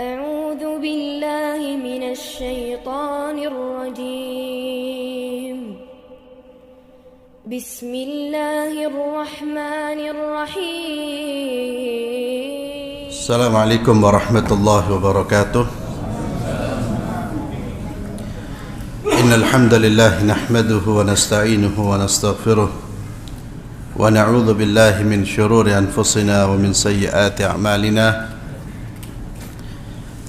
أعوذ بالله من الشيطان الرجيم بسم الله الرحمن الرحيم السلام عليكم ورحمة الله وبركاته. إن الحمد لله نحمده ونستعينه ونستغفره ونعوذ بالله من شرور أنفسنا ومن سيئات أعمالنا.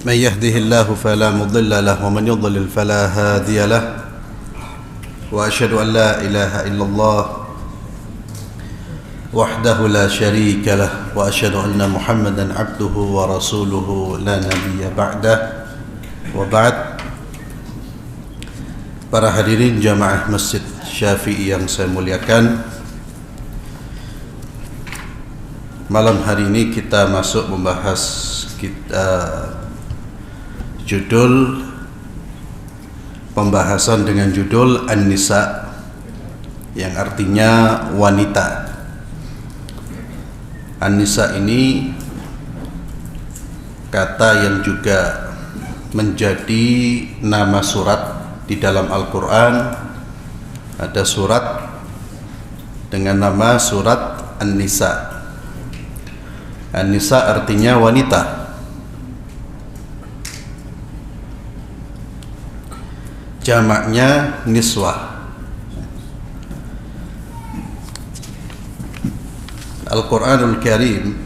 من يهده الله فلا مضل له ومن يضلل فلا هادي له. وأشهد أن لا إله إلا الله وحده لا شريك له وأشهد أن محمدا عبده ورسوله لا نبي بعده. وبعد. Para hadirin jamaah Masjid Syafi'i yang saya muliakan, malam hari ini kita masuk membahas judul pembahasan dengan judul An-Nisa, yang artinya wanita. An-Nisa ini kata yang juga menjadi nama surat di dalam Al-Quran. Ada surat dengan nama surat An-Nisa. An-Nisa artinya wanita. Jamaknya niswah. Al-Quranul Karim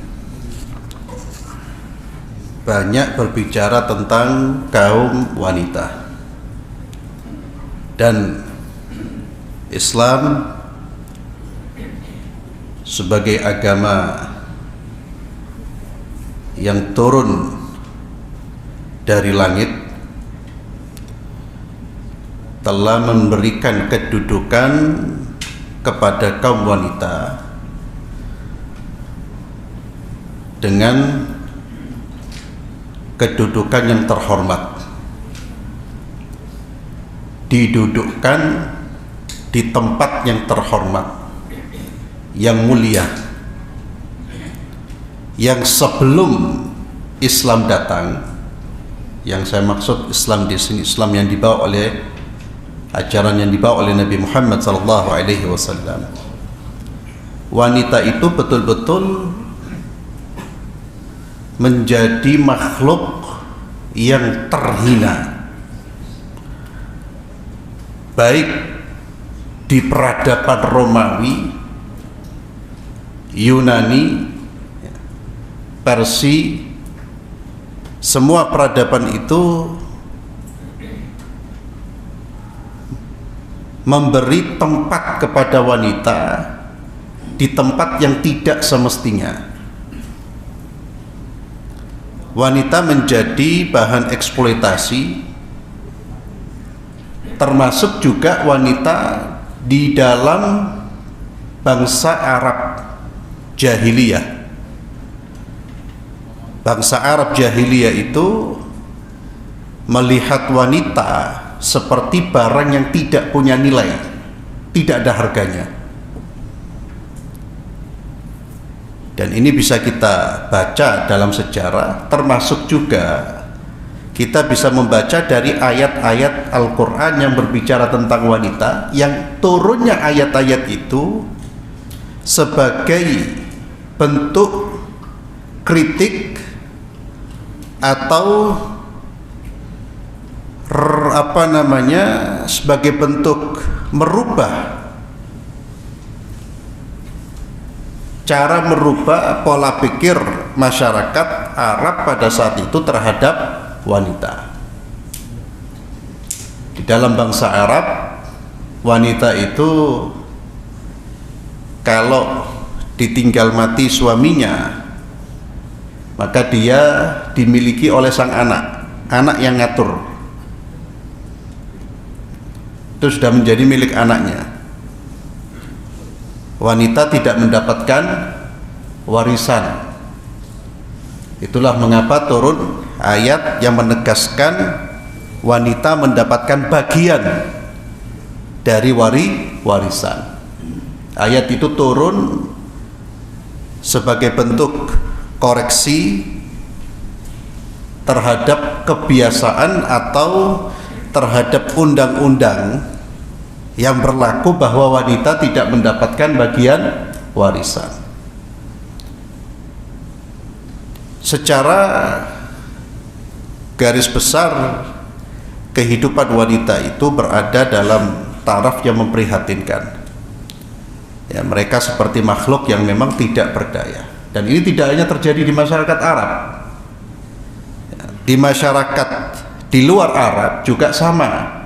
banyak berbicara tentang kaum wanita, dan Islam sebagai agama yang turun dari langit telah memberikan kedudukan kepada kaum wanita dengan kedudukan yang terhormat, didudukkan di tempat yang terhormat, yang mulia, yang sebelum Islam datang. Yang saya maksud Islam di sini Islam yang dibawa oleh ajaran yang dibawa oleh Nabi Muhammad SAW. Wanita itu betul-betul menjadi makhluk yang terhina, baik di peradaban Romawi, Yunani, Persia. Semua peradaban itu memberi tempat kepada wanita di tempat yang tidak semestinya. Wanita menjadi bahan eksploitasi, termasuk juga wanita di dalam bangsa Arab jahiliyah. Bangsa Arab jahiliyah itu melihat wanita seperti barang yang tidak punya nilai, tidak ada harganya. Dan ini bisa kita baca dalam sejarah, termasuk juga kita bisa membaca dari ayat-ayat Al-Quran yang berbicara tentang wanita, yang turunnya ayat-ayat itu sebagai bentuk kritik atau sebagai bentuk merubah pola pikir masyarakat Arab pada saat itu terhadap wanita. Di dalam bangsa Arab, wanita itu kalau ditinggal mati suaminya, maka dia dimiliki oleh sang anak yang ngatur. Itu sudah menjadi milik anaknya. Wanita tidak mendapatkan warisan. Itulah mengapa turun ayat yang menegaskan wanita mendapatkan bagian dari warisan. Ayat itu turun sebagai bentuk koreksi terhadap kebiasaan atau terhadap undang-undang yang berlaku bahwa wanita tidak mendapatkan bagian warisan. Secara garis besar, kehidupan wanita itu berada dalam taraf yang memprihatinkan. Ya, mereka seperti makhluk yang memang tidak berdaya. Dan ini tidak hanya terjadi di masyarakat Arab. Ya, di masyarakat di luar Arab juga sama.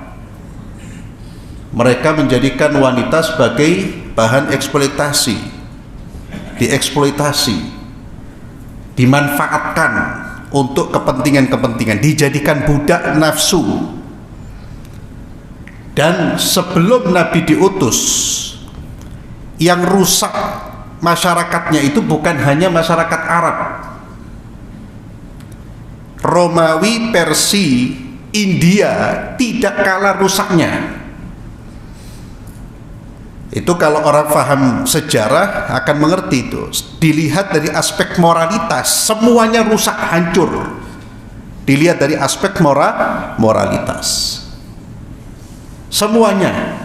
Mereka menjadikan wanita sebagai bahan eksploitasi, dieksploitasi, dimanfaatkan untuk kepentingan-kepentingan, dijadikan budak nafsu. Dan sebelum Nabi diutus, yang rusak masyarakatnya itu bukan hanya masyarakat Arab, Romawi, Persia, India tidak kalah rusaknya. Itu kalau orang paham sejarah akan mengerti itu. Dilihat dari aspek moralitas, semuanya rusak, hancur. Dilihat dari aspek moralitas, semuanya.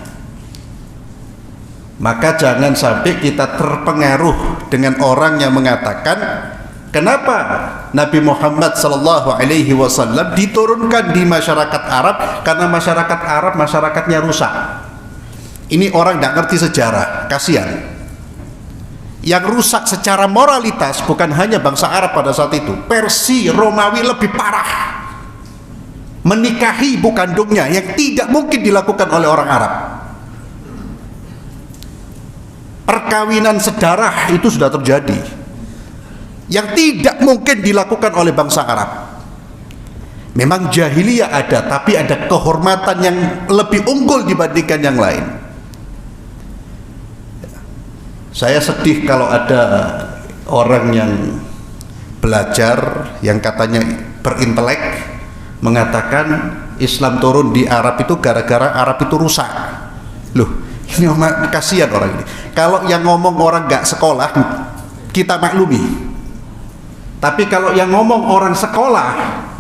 Maka jangan sampai kita terpengaruh dengan orang yang mengatakan, kenapa Nabi Muhammad SAW diturunkan di masyarakat Arab? Karena masyarakat Arab masyarakatnya rusak. Ini orang tidak ngerti sejarah, kasihan. Yang rusak secara moralitas bukan hanya bangsa Arab pada saat itu, Persia, Romawi lebih parah. Menikahi ibu kandungnya yang tidak mungkin dilakukan oleh orang Arab. Perkawinan sedarah itu sudah terjadi, yang tidak mungkin dilakukan oleh bangsa Arab. Memang jahiliyah ada, tapi ada kehormatan yang lebih unggul dibandingkan yang lain. Saya sedih kalau ada orang yang belajar, yang katanya berintelek, mengatakan Islam turun di Arab itu gara-gara Arab itu rusak. Loh, ini kasihan orang ini. Kalau yang ngomong orang gak sekolah, kita maklumi. Tapi kalau yang ngomong orang sekolah,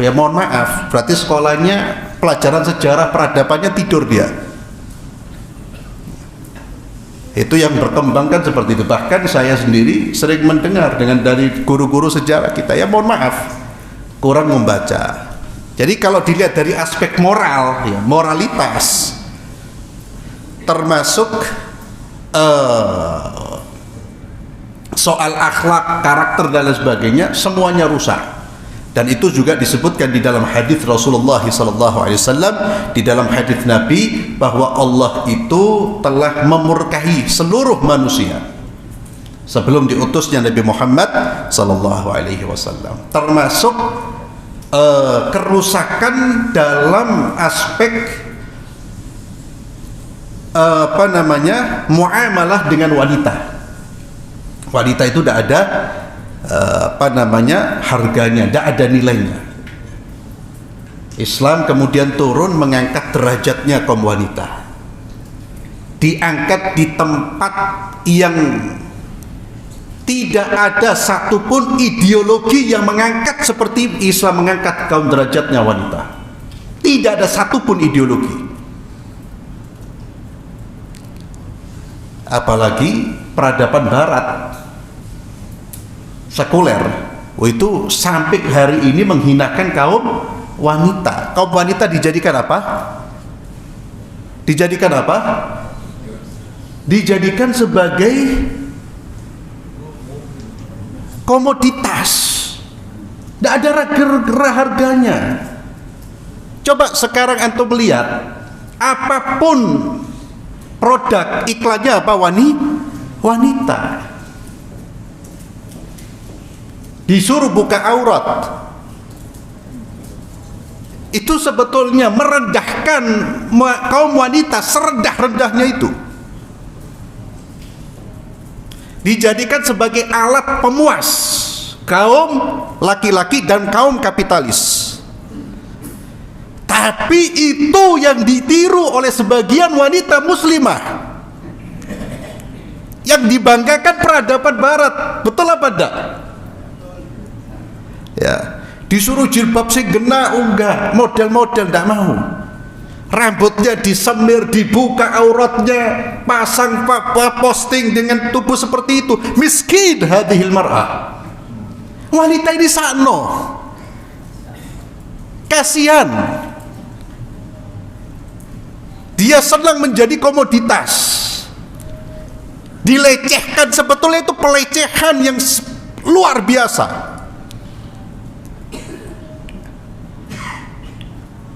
ya mohon maaf, berarti sekolahnya pelajaran sejarah peradabannya tidur dia. Itu yang berkembang kan seperti itu. Bahkan saya sendiri sering mendengar dengan dari guru-guru sejarah kita, ya mohon maaf, kurang membaca. Jadi kalau dilihat dari aspek moral, ya, moralitas, termasuk soal akhlak, karakter dan lain sebagainya, semuanya rusak. Dan itu juga disebutkan di dalam hadis Rasulullah SAW, di dalam hadis Nabi, bahwa Allah itu telah memurkahi seluruh manusia sebelum diutusnya Nabi Muhammad SAW, termasuk kerusakan dalam aspek muamalah dengan wanita. Wanita itu tidak ada harganya, tidak ada nilainya. Islam kemudian turun mengangkat derajatnya kaum wanita, diangkat di tempat yang tidak ada satupun ideologi yang mengangkat seperti Islam mengangkat kaum derajatnya wanita. Tidak ada satupun ideologi. Apalagi peradaban Barat sekuler, itu sampai hari ini menghinakan kaum wanita. Kaum wanita dijadikan apa? Dijadikan apa? Dijadikan sebagai komoditas. Tidak ada harganya. Coba sekarang antum lihat, apapun produk iklannya apa? Wanita. Disuruh buka aurat, itu sebetulnya merendahkan kaum wanita serendah-rendahnya itu. Dijadikan sebagai alat pemuas kaum laki-laki dan kaum kapitalis. Tapi itu yang ditiru oleh sebagian wanita muslimah, yang dibanggakan peradaban Barat. Betul apa enggak? Ya, Disuruh jilbab sing gena enggak, model-model enggak mau. Rambutnya disemir, dibuka auratnya, pasang posting dengan tubuh seperti itu. Miskin hadhil mar'ah. Wanita ini sakno. Kasihan. Dia senang menjadi komoditas. Dilecehkan, sebetulnya itu pelecehan yang luar biasa.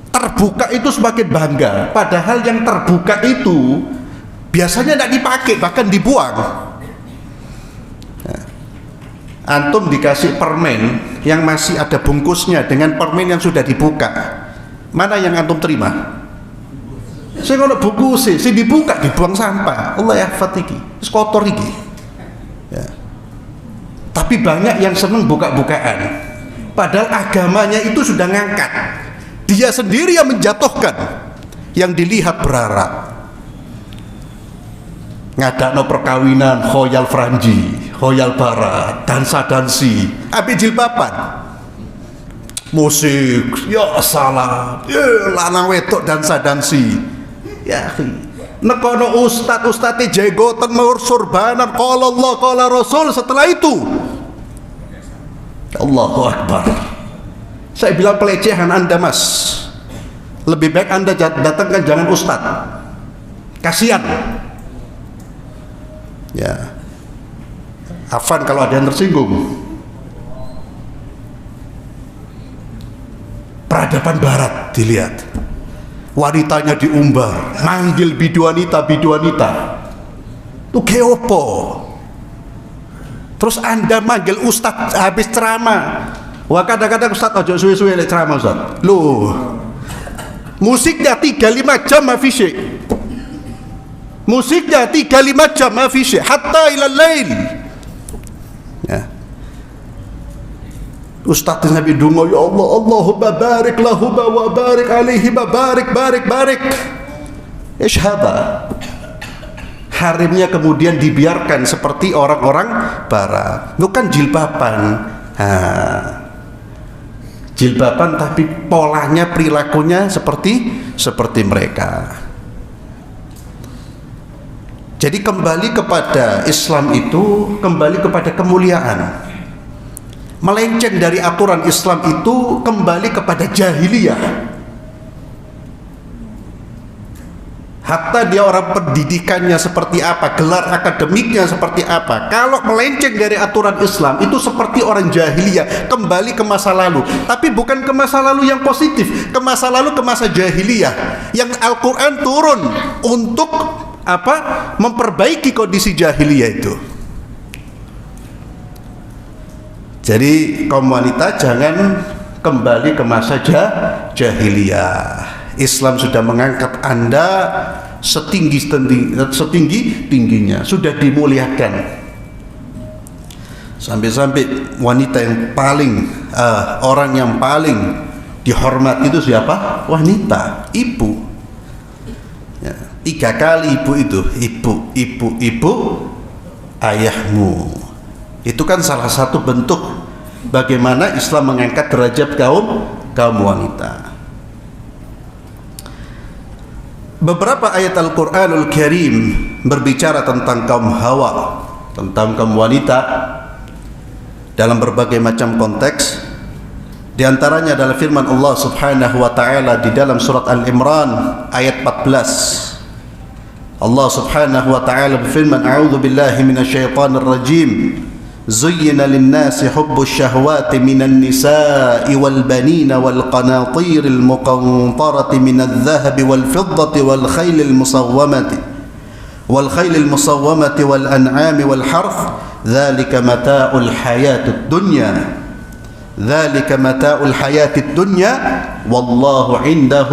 Terbuka itu semakin bangga, padahal yang terbuka itu biasanya tidak dipakai, bahkan dibuang. Nah, antum dikasih permen yang masih ada bungkusnya dengan permen yang sudah dibuka, mana yang antum terima? Saya kalau bungkus sih dibuka, dibuang sampah. Allah yahfad iki, wis kotor iki. Ya. Tapi banyak yang seneng buka-bukaan, padahal agamanya itu sudah ngangkat. Dia sendiri yang menjatuhkan, yang dilihat berharap. Ngadakno perkawinan khoyal franji, khoyal barat, dansa-dansi, api jilbaban, musik, ya salah, ya lanang wedok dansa-dansi. Ya akhi, nekono ustad-ustadz jenggotan mawur surbanan, qala Allah qala Rasul. Setelah itu Allahu Akbar. Saya bilang pelecehan Anda mas. Lebih baik Anda datangkan jangan ustad. Kasihan. Ya. Afan kalau ada yang tersinggung. Peradaban barat dilihat. Wanitanya diumbar, manggil biduanita. Itu keopo. Terus Anda manggil ustad habis ceramah. Wah kadang-kadang ustad ojo suwe-suwe lek ceramah ustad. Loh. Musiknya 3-5 jam mafisye. Musiknya 3-5 jam mafisye hatta ilal lail. Ya. Ustaz Nabi dungo, ya Allah, Allahumma barik lahuma wa barik alaihi barik. Isyhada. Harimnya kemudian dibiarkan seperti orang-orang barat. Bukan jilbaban. Jilbaban tapi polanya, perilakunya seperti mereka. Jadi kembali kepada Islam itu kembali kepada kemuliaan. Melenceng dari aturan Islam itu kembali kepada jahiliyah. Hatta dia orang pendidikannya seperti apa, gelar akademiknya seperti apa, kalau melenceng dari aturan Islam itu seperti orang jahiliyah, kembali ke masa lalu. Tapi bukan ke masa lalu yang positif, ke masa lalu, ke masa jahiliyah yang Al-Quran turun untuk apa? Memperbaiki kondisi jahiliyah itu. Jadi kaum wanita jangan kembali ke masa jahiliyah. Islam sudah mengangkat Anda setinggi-tingginya, sudah dimuliakan. Sampai-sampai wanita yang paling orang yang paling dihormati itu siapa? Wanita, ibu. Ya, 3 kali ibu itu, ibu, ayahmu. Itu kan salah satu bentuk bagaimana Islam mengangkat derajat kaum wanita. Beberapa ayat Al-Quranul Karim berbicara tentang kaum hawa, tentang kaum wanita dalam berbagai macam konteks. Di antaranya adalah firman Allah Subhanahu wa taala di dalam surat Al-Imran ayat 14. Allah Subhanahu wa taala berfirman, "A'udzu billahi minasyaitonir rajim. زين للناس حب الشهوات من النساء والبنين والقناطير المقنطرة من الذهب والفضة والخيل المصومة والأنعام والحرث ذلك متاع الحياة الدنيا والله عنده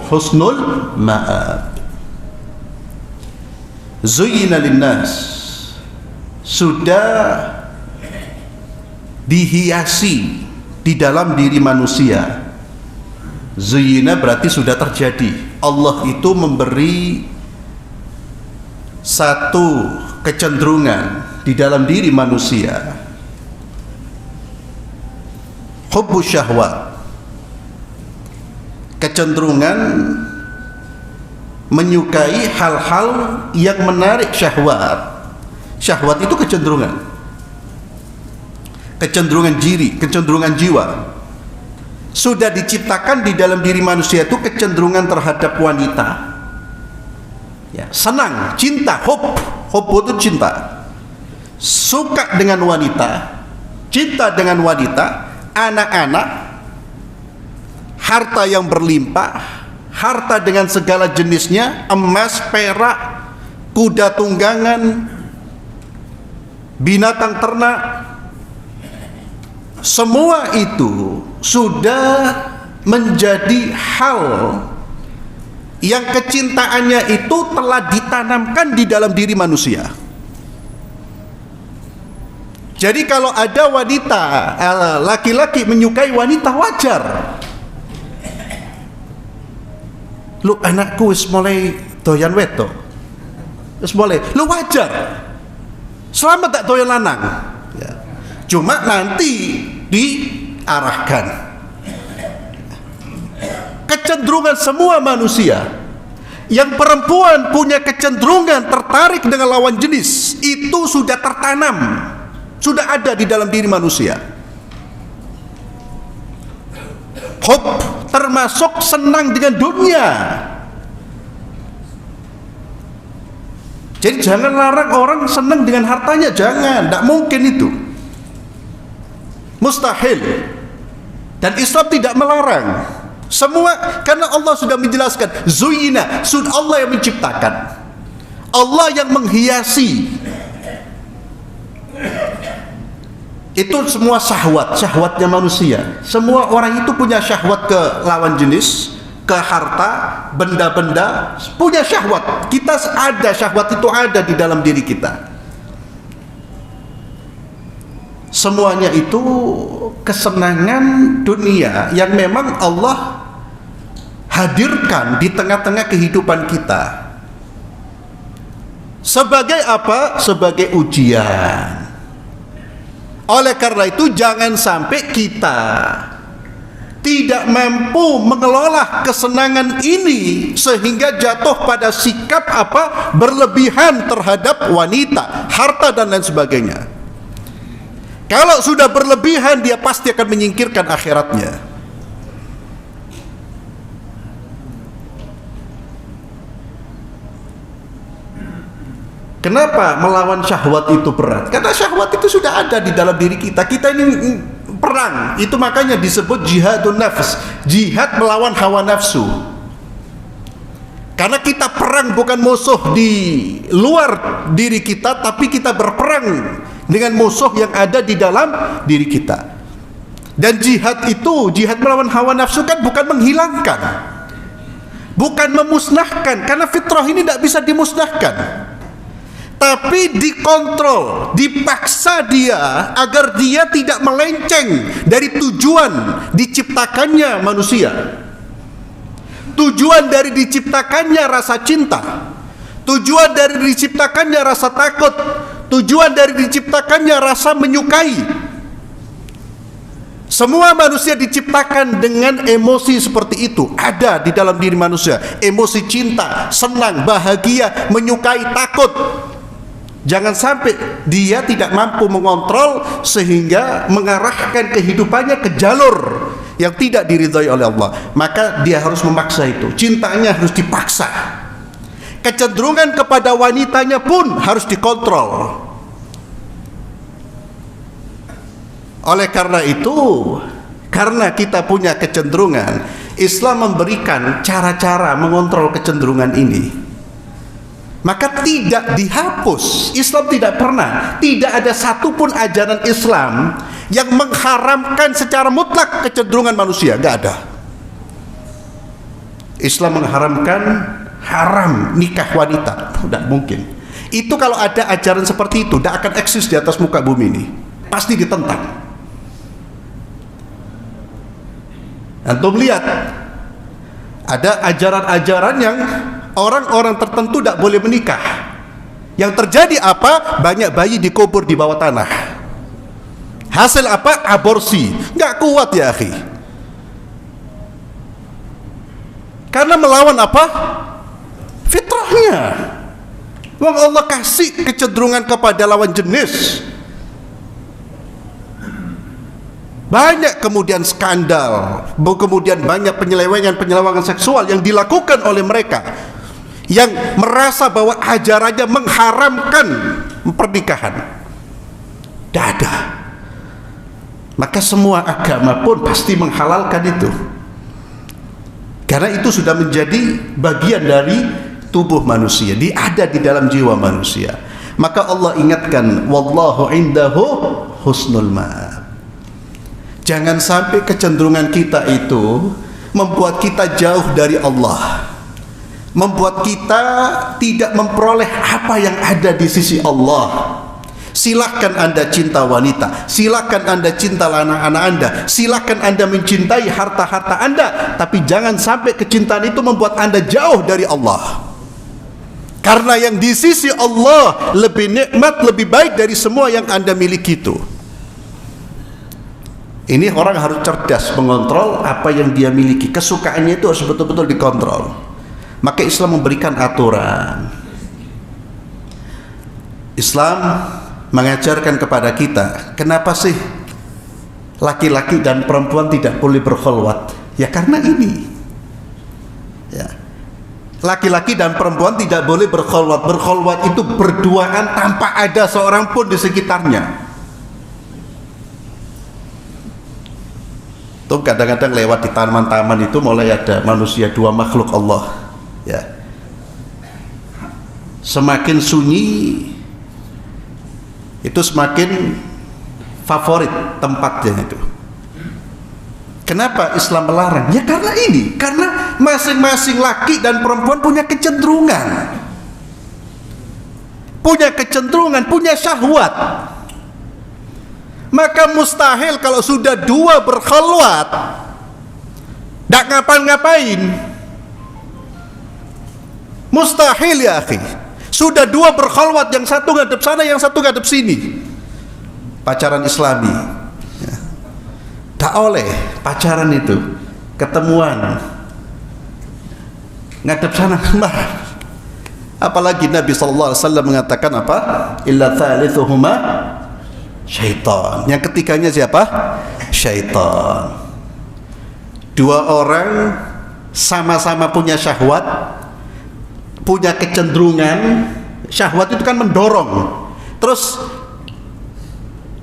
حسن المآب." زين للناس, sudah dihiasi di dalam diri manusia. Zuyina berarti sudah terjadi. Allah itu memberi satu kecenderungan di dalam diri manusia. hubbus syahwat, kecenderungan menyukai hal-hal yang menarik syahwat. Syahwat itu kecenderungan diri, kecenderungan jiwa. Sudah diciptakan di dalam diri manusia itu kecenderungan terhadap wanita, ya, senang, cinta, hob itu cinta, suka dengan wanita, cinta dengan wanita, anak-anak, harta yang berlimpah, harta dengan segala jenisnya, emas, perak, kuda tunggangan, binatang ternak, semua itu sudah menjadi hal yang kecintaannya itu telah ditanamkan di dalam diri manusia. Jadi kalau ada wanita, laki-laki menyukai wanita, wajar. Lu anakku wis mulai doyan wedo, wis mulai, lu wajar. Selama tak doyan lanang, ya. Cuma nanti diarahkan. Kecenderungan semua manusia, yang perempuan punya kecenderungan tertarik dengan lawan jenis, itu sudah tertanam, sudah ada di dalam diri manusia. Hob termasuk senang dengan dunia. Jadi jangan larang orang senang dengan hartanya, jangan, tidak mungkin itu, mustahil. Dan Islam tidak melarang semua, karena Allah sudah menjelaskan, zuyina, sudah Allah yang menciptakan, Allah yang menghiasi itu semua syahwatnya manusia. Semua orang itu punya syahwat ke lawan jenis, ke harta, benda-benda, punya syahwat. Kita ada syahwat, itu ada di dalam diri kita. Semuanya itu kesenangan dunia yang memang Allah hadirkan di tengah-tengah kehidupan kita. Sebagai apa? Sebagai ujian. Oleh karena itu jangan sampai kita tidak mampu mengelola kesenangan ini sehingga jatuh pada sikap apa? Berlebihan terhadap wanita, harta dan lain sebagainya. Kalau sudah berlebihan, dia pasti akan menyingkirkan akhiratnya. Kenapa melawan syahwat itu berat? Karena syahwat itu sudah ada di dalam diri kita. Kita ini perang, itu makanya disebut jihadun nafs, jihad melawan hawa nafsu. Karena kita perang bukan musuh di luar diri kita, tapi kita berperang dengan musuh yang ada di dalam diri kita. Dan jihad itu, jihad melawan hawa nafsu kan bukan menghilangkan, bukan memusnahkan, karena fitrah ini tidak bisa dimusnahkan, tapi dikontrol, dipaksa dia agar dia tidak melenceng dari tujuan diciptakannya manusia. Tujuan dari diciptakannya rasa cinta, tujuan dari diciptakannya rasa takut, tujuan dari diciptakannya rasa menyukai. Semua manusia diciptakan dengan emosi seperti itu, ada di dalam diri manusia. Emosi cinta, senang, bahagia, menyukai, takut. Jangan sampai dia tidak mampu mengontrol sehingga mengarahkan kehidupannya ke jalur yang tidak diridhai oleh Allah. Maka dia harus memaksa itu. Cintanya harus dipaksa. Kecenderungan kepada wanitanya pun harus dikontrol. Oleh karena itu, karena kita punya kecenderungan, Islam memberikan cara-cara mengontrol kecenderungan ini. Maka tidak dihapus. Islam tidak pernah, tidak ada satupun ajaran Islam yang mengharamkan secara mutlak kecenderungan manusia, nggak ada. Islam mengharamkan haram nikah wanita, tidak mungkin. Itu kalau ada ajaran seperti itu, tidak akan eksis di atas muka bumi ini, pasti ditentang. Antum lihat, ada ajaran-ajaran yang orang-orang tertentu tidak boleh menikah. Yang terjadi apa? Banyak bayi dikubur di bawah tanah. Hasil apa? Aborsi. Nggak kuat ya akhi. Karena melawan apa? Fitrahnya. Wong Allah kasih kecenderungan kepada lawan jenis. Banyak kemudian skandal, kemudian banyak penyelewengan seksual yang dilakukan oleh mereka yang merasa bahwa ajarannya mengharamkan pernikahan. Tidak ada. Maka semua agama pun pasti menghalalkan itu, karena itu sudah menjadi bagian dari tubuh manusia, ada di dalam jiwa manusia. Maka Allah ingatkan, wallahu indahu husnul ma'ab. Jangan sampai kecenderungan kita itu membuat kita jauh dari Allah, membuat kita tidak memperoleh apa yang ada di sisi Allah. Silahkan Anda cinta wanita, silahkan Anda cinta anak-anak Anda, silahkan Anda mencintai harta-harta Anda, tapi jangan sampai kecintaan itu membuat Anda jauh dari Allah. Karena yang di sisi Allah lebih nikmat, lebih baik dari semua yang Anda miliki itu. Ini orang harus cerdas mengontrol apa yang dia miliki. Kesukaannya itu harus betul-betul dikontrol. Maka Islam memberikan aturan. Islam mengajarkan kepada kita, kenapa sih laki-laki dan perempuan tidak boleh berkholwat? Ya karena ini. Ya. Laki-laki dan perempuan tidak boleh berkholwat. Berkholwat itu berduaan tanpa ada seorang pun di sekitarnya. Tuh kadang-kadang lewat di taman-taman itu mulai ada manusia, dua makhluk Allah. Ya. Semakin sunyi itu semakin favorit tempatnya itu. Kenapa Islam melarang? Ya karena ini, karena masing-masing laki dan perempuan punya kecenderungan, punya syahwat. Maka mustahil kalau sudah dua berkholwat tidak ngapa-ngapain. Mustahil ya akhi. Sudah dua berkholwat, yang satu ngadep sana, yang satu ngadep sini. Pacaran Islami ya. Tak oleh pacaran itu ketemuan ngadep sana. Apalagi Nabi SAW mengatakan apa? Illa thalithuhuma syaitan. Yang ketiganya siapa? Syaitan. Dua orang sama-sama punya syahwat, punya kecenderungan. Syahwat itu kan mendorong, terus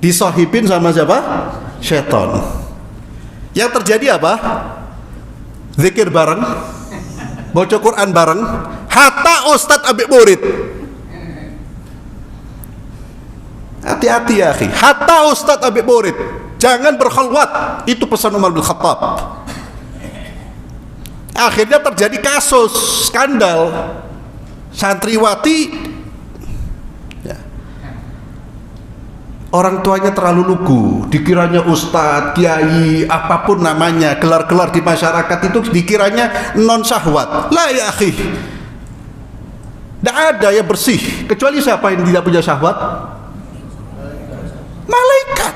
disohibin sama siapa? Syaitan. Yang terjadi apa? Zikir bareng, baca Quran bareng, hatta ustadz abik murid. Hati-hati ya akhi, hatta ustadz abik murid. Jangan berkholwat. Itu pesan Umar bin Khattab. Akhirnya terjadi kasus skandal. Santriwati ya, orang tuanya terlalu lugu, dikiranya ustadz, kiai, apapun namanya, gelar-gelar di masyarakat itu dikiranya non syahwat. Lah ya akhi, tidak ada yang bersih kecuali siapa yang tidak punya syahwat? Malaikat.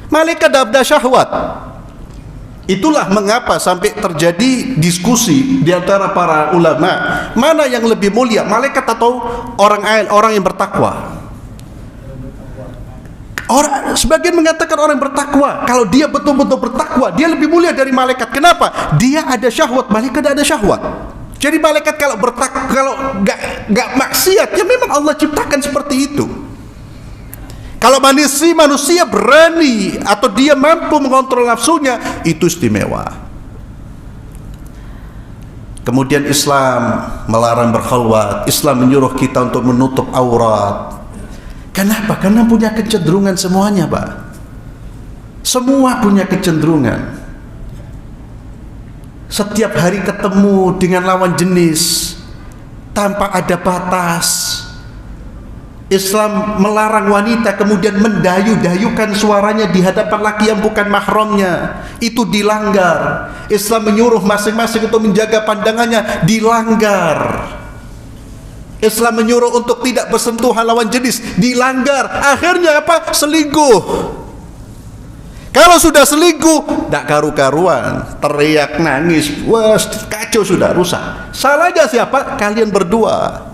Malaikat tidak ada syahwat. Itulah mengapa sampai terjadi diskusi di antara para ulama, mana yang lebih mulia, malaikat atau orang yang bertakwa? Sebagian mengatakan orang yang bertakwa. Kalau dia betul-betul bertakwa, dia lebih mulia dari malaikat. Kenapa? Dia ada syahwat, malaikat tidak ada syahwat. Jadi malaikat kalau nggak maksiat, ya memang Allah ciptakan seperti itu. Kalau manusia berani atau dia mampu mengontrol nafsunya, itu istimewa. Kemudian Islam melarang berkholwat. Islam menyuruh kita untuk menutup aurat. Kenapa? Karena punya kecenderungan semuanya, Pak. Semua punya kecenderungan. Setiap hari ketemu dengan lawan jenis tanpa ada batas. Islam melarang wanita kemudian mendayu-dayukan suaranya di hadapan laki yang bukan mahramnya. Itu dilanggar. Islam menyuruh masing-masing untuk menjaga pandangannya, dilanggar. Islam menyuruh untuk tidak bersentuhan lawan jenis, dilanggar. Akhirnya apa? Selingkuh. Kalau sudah selingkuh, tidak karu-karuan, teriak, nangis, wah, kacau, sudah rusak. Salahnya siapa? Kalian berdua.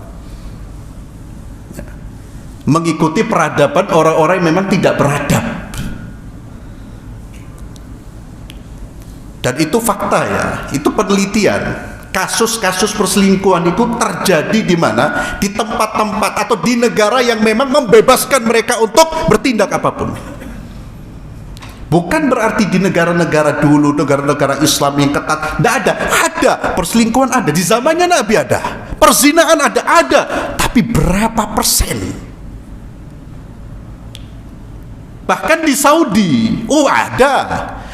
Mengikuti peradaban orang-orang yang memang tidak beradab. Dan itu fakta ya, itu penelitian. Kasus-kasus perselingkuhan itu terjadi di mana? Di tempat-tempat atau di negara yang memang membebaskan mereka untuk bertindak apapun. Bukan berarti di negara-negara dulu, negara-negara Islam yang ketat, tidak ada. Ada, perselingkuhan ada, di zamannya Nabi ada, perzinahan ada. Tapi berapa persen? Bahkan di Saudi, ada.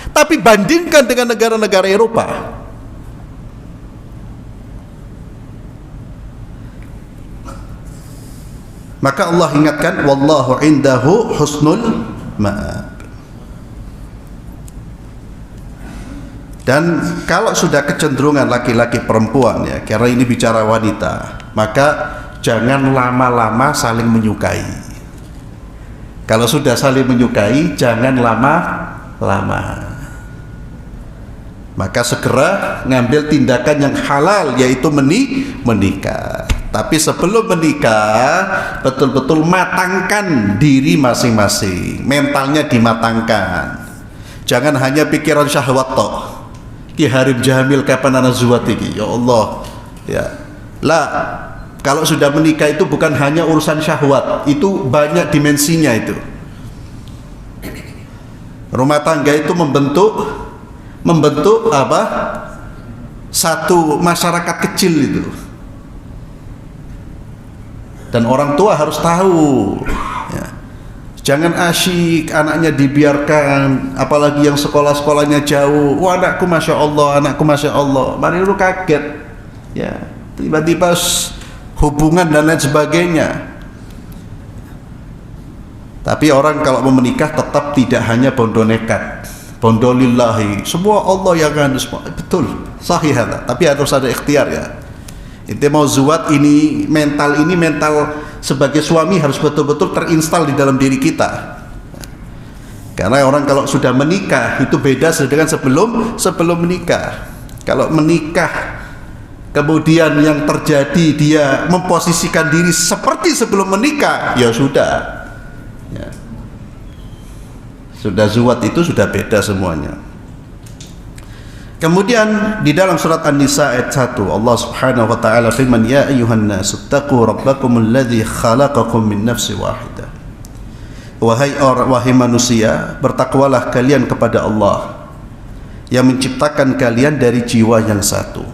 Tapi bandingkan dengan negara-negara Eropa, maka Allah ingatkan, wallahu indahu husnul ma'ab. Dan kalau sudah kecenderungan laki-laki perempuan ya, karena ini bicara wanita, maka jangan lama-lama saling menyukai. Kalau sudah saling menyukai, jangan lama-lama. Maka segera ngambil tindakan yang halal, yaitu menikah. Tapi sebelum menikah, betul-betul matangkan diri masing-masing, mentalnya dimatangkan. Jangan hanya pikiran syahwat toh. Ki Harim Jamil kapan anak zuwat iki? Ya Allah. Ya. Lah, kalau sudah menikah itu bukan hanya urusan syahwat, itu banyak dimensinya itu. Rumah tangga itu membentuk apa? Satu masyarakat kecil itu. Dan orang tua harus tahu ya. Jangan asyik anaknya dibiarkan, apalagi yang sekolah-sekolahnya jauh. Wah, anakku Masya Allah, mari lu kaget ya, tiba-tiba hubungan dan lain sebagainya. Tapi orang kalau mau menikah tetap tidak hanya bondo nekat, bondo lillahi, semua Allah yang akan semua. Betul, sahih ada. Tapi harus ada ikhtiar ya. Itu mau zuwat ini mental sebagai suami harus betul-betul terinstal di dalam diri kita. Karena orang kalau sudah menikah itu beda dengan sebelum menikah. Kalau menikah kemudian yang terjadi dia memposisikan diri seperti sebelum menikah, ya sudah. Ya. Sudah zuwat itu sudah beda semuanya. Kemudian di dalam surat An-Nisa ayat 1 Allah Subhanahu wa taala firman, ya ayyuhan nasu taqu rabbakumul ladzi khalaqakum min nafsin wahidah. Wahai manusia, bertakwalah kalian kepada Allah yang menciptakan kalian dari jiwa yang satu.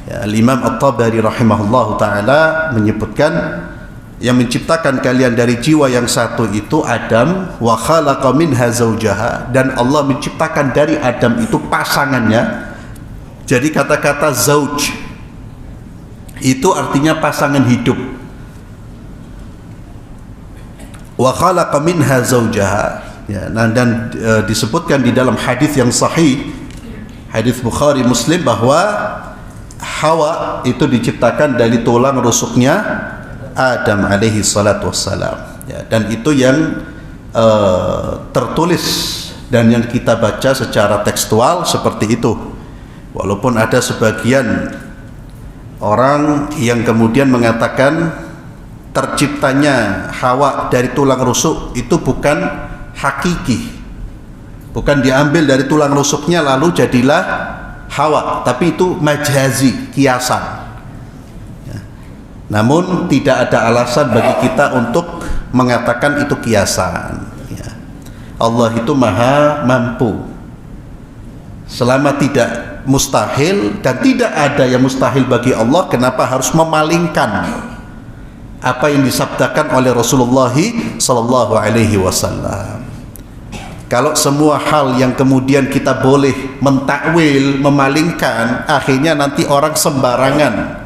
Ya, Imam At-Tabari rahimahullahu taala menyebutkan yang menciptakan kalian dari jiwa yang satu itu Adam, wa khalaqa minha zawjaha, dan Allah menciptakan dari Adam itu pasangannya. Jadi kata-kata zauj itu artinya pasangan hidup. Wa khalaqa minha zawjaha ya, dan disebutkan di dalam hadis yang sahih, hadis Bukhari Muslim, bahwa Hawa itu diciptakan dari tulang rusuknya Adam alaihi salatu wassalam ya, dan itu yang tertulis dan yang kita baca secara tekstual seperti itu. Walaupun ada sebagian orang yang kemudian mengatakan terciptanya Hawa dari tulang rusuk itu bukan hakiki, bukan diambil dari tulang rusuknya lalu jadilah Hawa, tapi itu majazi, kiasan. Namun tidak ada alasan bagi kita untuk mengatakan itu kiasan ya. Allah itu maha mampu. Selama tidak mustahil, dan tidak ada yang mustahil bagi Allah, kenapa harus memalingkan apa yang disabdakan oleh Rasulullah sallallahu alaihi wasallam? Kalau semua hal yang kemudian kita boleh mentakwil, memalingkan, akhirnya nanti orang sembarangan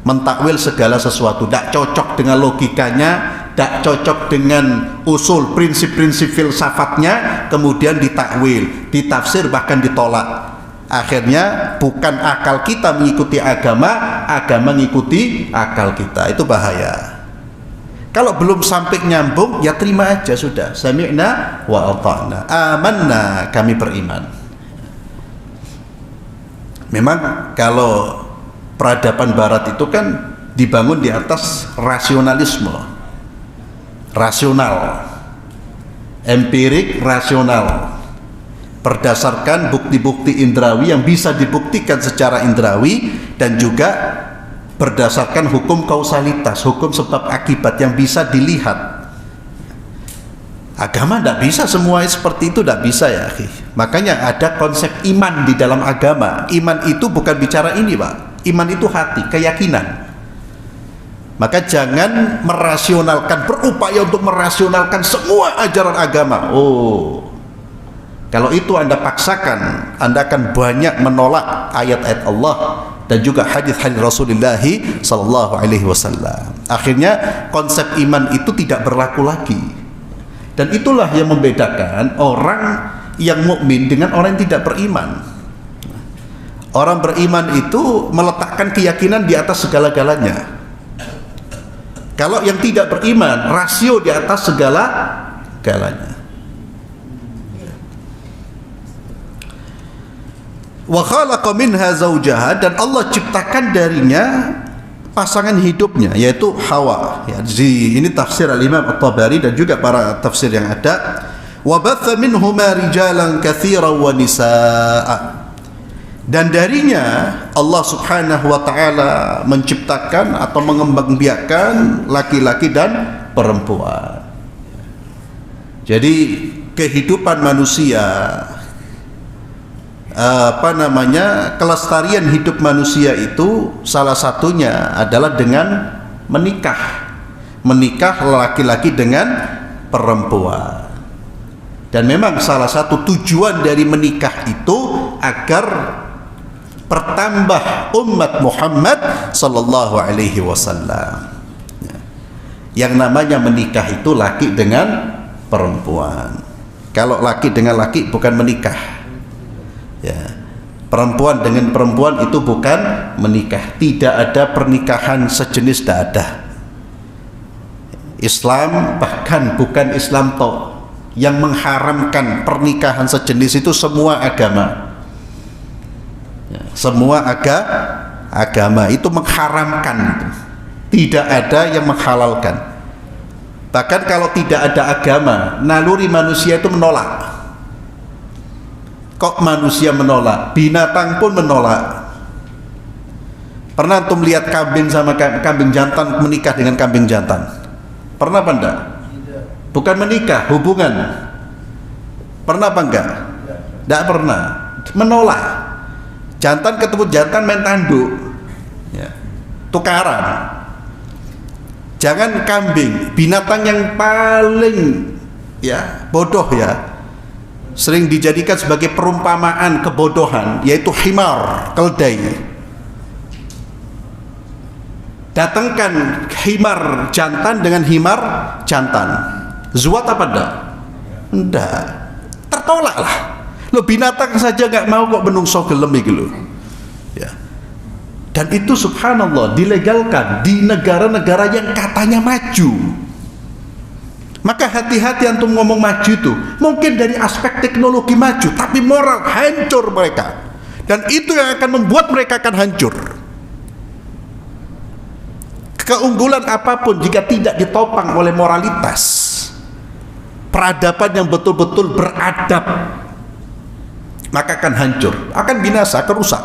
mentakwil segala sesuatu, tidak cocok dengan logikanya, tidak cocok dengan usul prinsip-prinsip filsafatnya, kemudian ditakwil, ditafsir, bahkan ditolak. Akhirnya bukan akal kita mengikuti agama, agama ngikuti akal kita, itu bahaya. Kalau belum sampai nyambung, ya terima aja sudah. Sami'na wa ata'na, amanna, kami beriman. Memang kalau peradaban barat itu kan dibangun di atas rasionalisme, rasional, empirik, rasional, berdasarkan bukti-bukti indrawi yang bisa dibuktikan secara indrawi, dan juga berdasarkan hukum kausalitas, hukum sebab akibat yang bisa dilihat. Agama tidak bisa semuanya seperti itu, tidak bisa ya akhi. Makanya ada konsep iman di dalam agama. Iman itu bukan bicara ini Pak, iman itu hati, keyakinan. Maka jangan merasionalkan, berupaya untuk merasionalkan semua ajaran agama. Kalau itu Anda paksakan, Anda akan banyak menolak ayat-ayat Allah dan juga hadis-hadis Rasulullah sallallahu alaihi wasallam. Akhirnya konsep iman itu tidak berlaku lagi. Dan itulah yang membedakan orang yang mukmin dengan orang yang tidak beriman. Orang beriman itu meletakkan keyakinan di atas segala-galanya. Kalau yang tidak beriman, rasio di atas segala-galanya. Wa khalaqa minha zawjaha, dan Allah ciptakan darinya pasangan hidupnya, yaitu Hawa. Ya, ini tafsir Al-Imam At-Tabari dan juga para tafsir yang ada. Wa batha minhuma rijalan katsiran wa nisaa. Dan darinya Allah Subhanahu wa taala menciptakan atau mengembangbiakkan laki-laki dan perempuan. Jadi kehidupan manusia, kelestarian hidup manusia itu salah satunya adalah dengan menikah laki-laki dengan perempuan. Dan memang salah satu tujuan dari menikah itu agar bertambah umat Muhammad sallallahu alaihi wasallam. Yang namanya menikah itu laki dengan perempuan. Kalau laki dengan laki bukan menikah. Ya, perempuan dengan perempuan itu bukan menikah. Tidak ada pernikahan sejenis, tidak ada. Islam bahkan bukan Islam yang mengharamkan pernikahan sejenis, itu semua agama. Ya, semua agama itu mengharamkan itu. Tidak ada yang menghalalkan. Bahkan kalau tidak ada agama, naluri manusia itu menolak. Kok manusia menolak? Binatang pun menolak. Pernah antum lihat kambing sama kambing jantan menikah dengan kambing jantan? Pernah apa enggak? Bukan menikah, hubungan. Pernah apa enggak? Enggak pernah. Menolak. Jantan ketemu jantan main tanduk. Ya. Tukaran. Jangan kambing, binatang yang paling bodoh sering dijadikan sebagai perumpamaan kebodohan, yaitu himar, keledai. Datangkan himar jantan dengan himar jantan, zuat apa enggak? Enggak, tertolak lah. Lo binatang saja nggak mau kok menungso gelem iki lho. Ya. Dan itu subhanallah dilegalkan di negara-negara yang katanya maju. Maka hati-hati antum ngomong maju itu, mungkin dari aspek teknologi maju, tapi moral hancur mereka. Dan itu yang akan membuat mereka akan hancur. Keunggulan apapun jika tidak ditopang oleh moralitas, peradaban yang betul-betul beradab, maka akan hancur, akan binasa, akan rusak.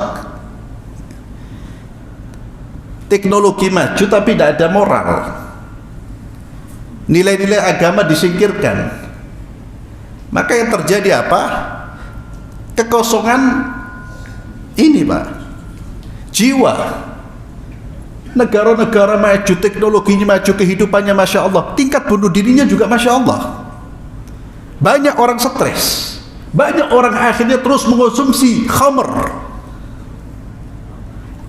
Teknologi maju tapi tidak ada moral. Nilai-nilai agama disingkirkan. Maka yang terjadi apa? Kekosongan ini Pak, jiwa. Negara-negara maju, teknologinya maju, kehidupannya Masya Allah, tingkat bunuh dirinya juga Masya Allah. Banyak orang stres, banyak orang akhirnya terus mengonsumsi khamr.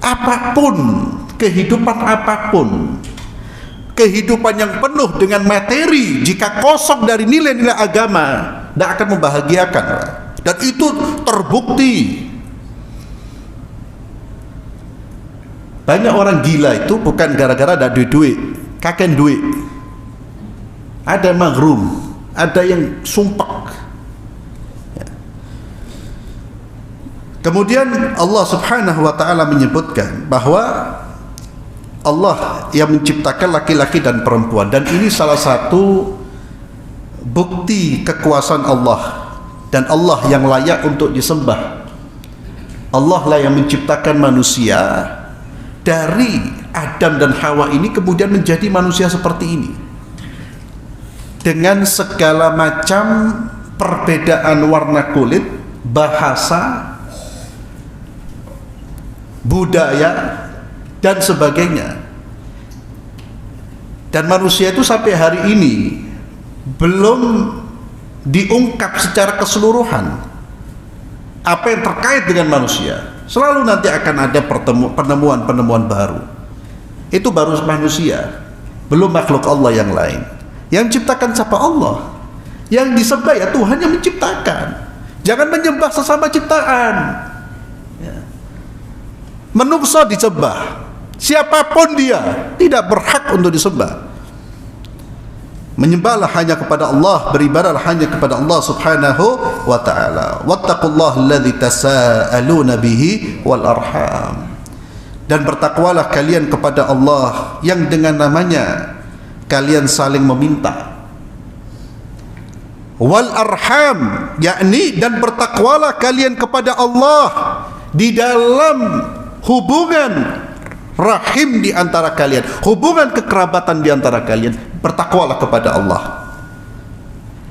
Apapun, kehidupan apapun, kehidupan yang penuh dengan materi, jika kosong dari nilai-nilai agama, tidak akan membahagiakan. Dan itu terbukti. Banyak orang gila itu bukan gara-gara ada duit, kakek duit. Ada maghrum, ada yang sumpah. Ya. Kemudian Allah Subhanahu wa taala menyebutkan bahwa Allah yang menciptakan laki-laki dan perempuan, dan ini salah satu bukti kekuasaan Allah, dan Allah yang layak untuk disembah. Allah lah yang menciptakan manusia dari Adam dan Hawa ini, kemudian menjadi manusia seperti ini dengan segala macam perbedaan warna kulit, bahasa, budaya, dan sebagainya. Dan manusia itu sampai hari ini belum diungkap secara keseluruhan apa yang terkait dengan manusia. Selalu nanti akan ada penemuan-penemuan baru. Itu baru manusia, belum makhluk Allah yang lain. Yang menciptakan siapa? Allah. Yang disembah ya Tuhan yang menciptakan. Jangan menyembah sesama ciptaan. Ya. Menungso disembah, siapapun dia tidak berhak untuk disembah. Menyembahlah hanya kepada Allah, beribadahlah hanya kepada Allah Subhanahu wa ta'ala. Wattaqullaha alladzi tasaaluna bihi wal arham. Dan bertakwalah kalian kepada Allah yang dengan namanya kalian saling meminta. Wal arham, yakni dan bertakwalah kalian kepada Allah di dalam hubungan rahim di antara kalian, hubungan kekerabatan di antara kalian. Bertakwalah kepada Allah.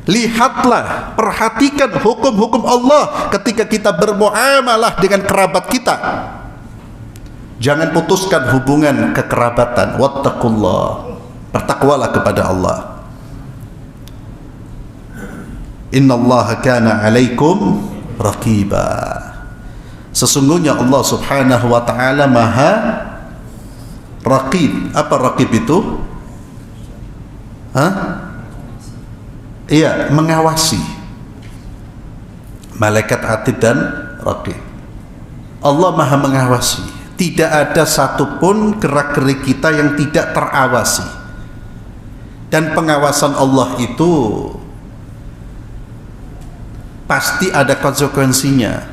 Lihatlah, perhatikan hukum-hukum Allah ketika kita bermuamalah dengan kerabat kita. Jangan putuskan hubungan kekerabatan. Wattaqullah, bertakwalah kepada Allah. Innallaha kana 'alaikum raqiba. Sesungguhnya Allah Subhanahu wa ta'ala maha raqib. Apa raqib itu? Iya, mengawasi. Malaikat atid dan raqib. Allah maha mengawasi. Tidak ada satupun gerak-gerik kita yang tidak terawasi. Dan pengawasan Allah itu pasti ada konsekuensinya.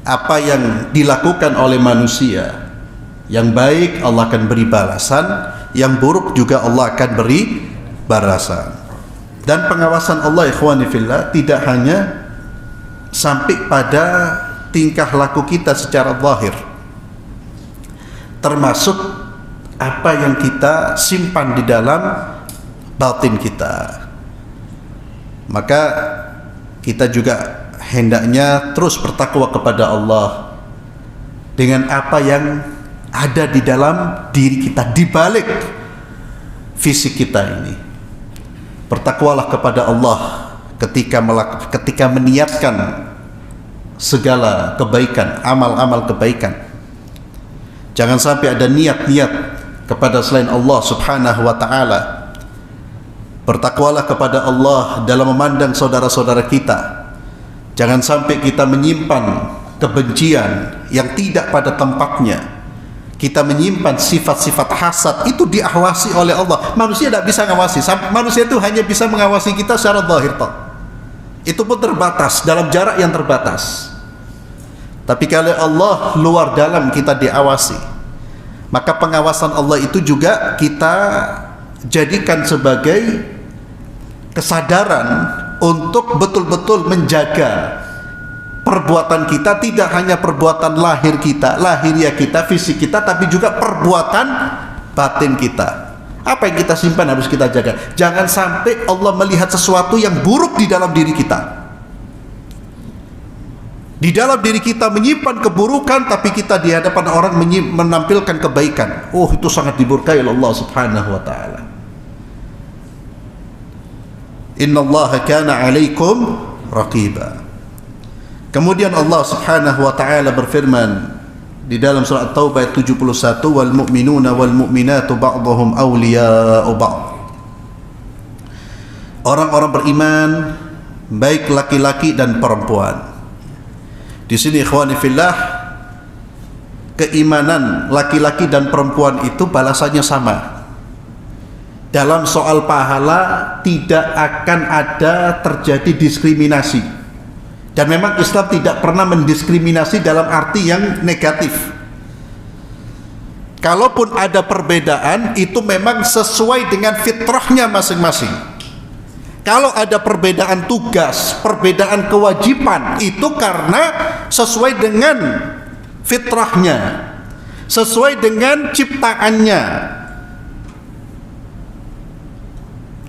Apa yang dilakukan oleh manusia, yang baik Allah akan beri balasan, yang buruk juga Allah akan beri balasan. Dan pengawasan Allah, ikhwani fillah, tidak hanya sampai pada tingkah laku kita secara zahir, termasuk apa yang kita simpan di dalam batin kita. Maka kita juga hendaknya terus bertakwa kepada Allah dengan apa yang ada di dalam diri kita, di balik fisik kita ini. Bertakwalah kepada Allah ketika meniatkan segala kebaikan, amal-amal kebaikan. Jangan sampai ada niat-niat kepada selain Allah Subhanahu wa ta'ala. Bertakwalah kepada Allah dalam memandang saudara-saudara kita. Jangan sampai kita menyimpan kebencian yang tidak pada tempatnya. Kita menyimpan sifat-sifat hasad, itu diawasi oleh Allah. Manusia tidak bisa mengawasi. Manusia itu hanya bisa mengawasi kita secara zahir. Itu pun terbatas, dalam jarak yang terbatas. Tapi kalau Allah luar dalam kita diawasi, maka pengawasan Allah itu juga kita jadikan sebagai kesadaran untuk betul-betul menjaga perbuatan kita, tidak hanya perbuatan lahir kita, lahiriah kita, fisik kita, tapi juga perbuatan batin kita. Apa yang kita simpan harus kita jaga. Jangan sampai Allah melihat sesuatu yang buruk di dalam diri kita. Di dalam diri kita menyimpan keburukan, tapi kita di hadapan orang menampilkan kebaikan. Oh, itu sangat diberkahi oleh Allah Subhanahu wa ta'ala. Innallaha kana 'alaikum raqiba. Kemudian Allah Subhanahu wa ta'ala berfirman di dalam surah At-Taubah ayat 71, wal mu'minuna wal mu'minatu ba'dhum awliya'u ba'd. Orang-orang beriman baik laki-laki dan perempuan. Di sini ikhwani fillah keimanan laki-laki dan perempuan itu balasannya sama. Dalam soal pahala tidak akan ada terjadi diskriminasi. Dan memang Islam tidak pernah mendiskriminasi dalam arti yang negatif. Kalaupun ada perbedaan, itu memang sesuai dengan fitrahnya masing-masing. Kalau ada perbedaan tugas, perbedaan kewajiban, itu karena sesuai dengan fitrahnya, sesuai dengan ciptaannya.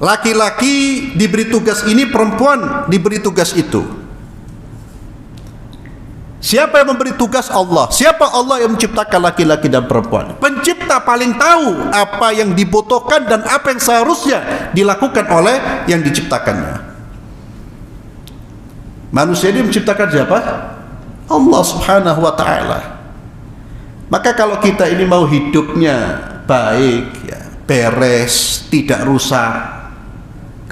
Laki-laki diberi tugas ini, perempuan diberi tugas itu. Siapa yang memberi tugas? Allah. Siapa Allah yang menciptakan laki-laki dan perempuan? Pencipta paling tahu apa yang dibutuhkan dan apa yang seharusnya dilakukan oleh yang diciptakannya. Manusia ini menciptakan siapa? Allah subhanahu wa ta'ala. Maka kalau kita ini mau hidupnya baik, ya, beres, tidak rusak,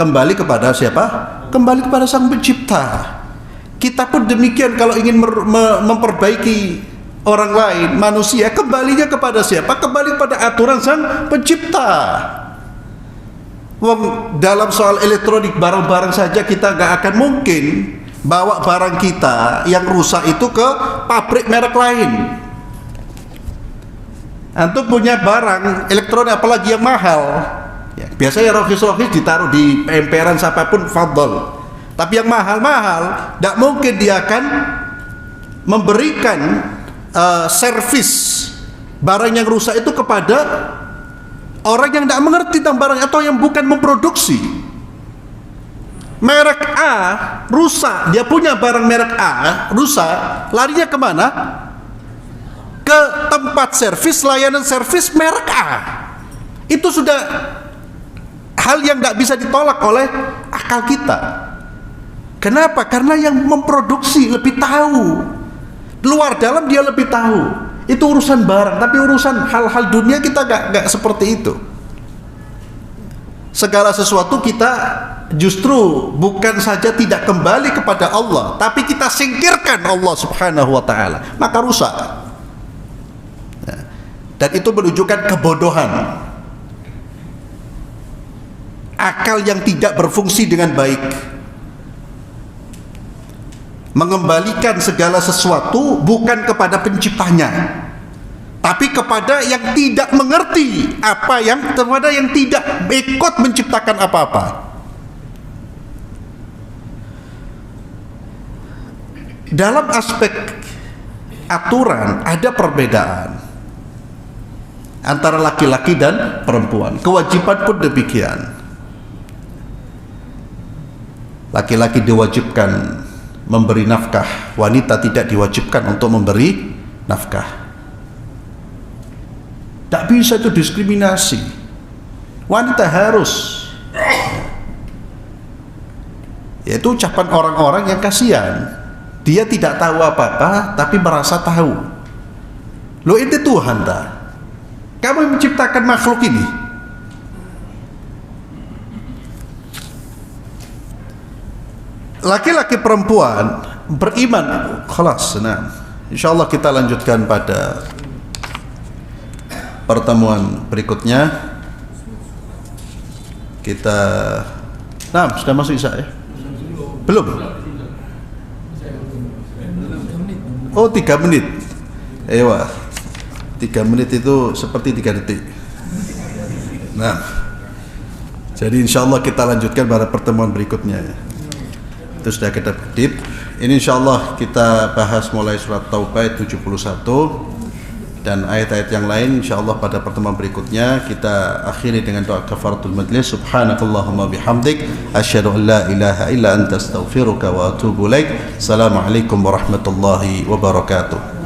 kembali kepada siapa? Kembali kepada Sang Pencipta. Kita pun demikian, kalau ingin memperbaiki orang lain, manusia, kembalinya kepada siapa? Kembali kepada aturan Sang Pencipta. Dalam soal elektronik, barang-barang saja kita nggak akan mungkin bawa barang kita yang rusak itu ke pabrik merek lain. Antum punya barang elektronik apalagi yang mahal, ya, biasanya rokis-rokis ditaruh di emperan siapapun, fadol. Tapi yang mahal-mahal, tidak mungkin dia akan memberikan servis barang yang rusak itu kepada orang yang tidak mengerti tentang barang atau yang bukan memproduksi. Merek A rusak, dia punya barang merek A rusak, larinya kemana? Ke tempat servis, layanan servis merek A. Itu sudah hal yang tidak bisa ditolak oleh akal kita. Kenapa? Karena yang memproduksi lebih tahu, luar dalam dia lebih tahu. Itu urusan barang, tapi urusan hal-hal dunia kita gak seperti itu. Segala sesuatu kita justru bukan saja tidak kembali kepada Allah, tapi kita singkirkan Allah subhanahu wa ta'ala, maka rusak. Dan itu menunjukkan kebodohan, akal yang tidak berfungsi dengan baik. Mengembalikan segala sesuatu bukan kepada penciptanya, tapi kepada yang tidak mengerti apa yang, kepada yang tidak ikut menciptakan apa-apa. Dalam aspek aturan ada perbedaan antara laki-laki dan perempuan. Kewajiban pun demikian. Laki-laki diwajibkan memberi nafkah, wanita tidak diwajibkan untuk memberi nafkah. Tak bisa itu diskriminasi. Wanita harus. Yaitu ucapan orang-orang yang kasihan. Dia tidak tahu apa-apa tapi merasa tahu. Loh, itu Tuhan tak? Kamu yang menciptakan makhluk ini. Laki-laki perempuan beriman, khalas. Nah, insyaallah kita lanjutkan pada pertemuan berikutnya. Kita, nah, sudah masuk Isya ya? Belum? Oh, 3 menit. Ewa, 3 menit itu seperti 3 detik. Nah, jadi insyaallah kita lanjutkan pada pertemuan berikutnya ya. Itu sudah kita kedip. Ini insyaallah kita bahas mulai surat Taubah 71 dan ayat-ayat yang lain insyaallah pada pertemuan berikutnya. Kita akhiri dengan doa kafaratul majlis. Subhanakallahumma bihamdik asyhadu an la ilaha illa anta astaghfiruka wa atubu ilaik. Assalamualaikum warahmatullahi wabarakatuh.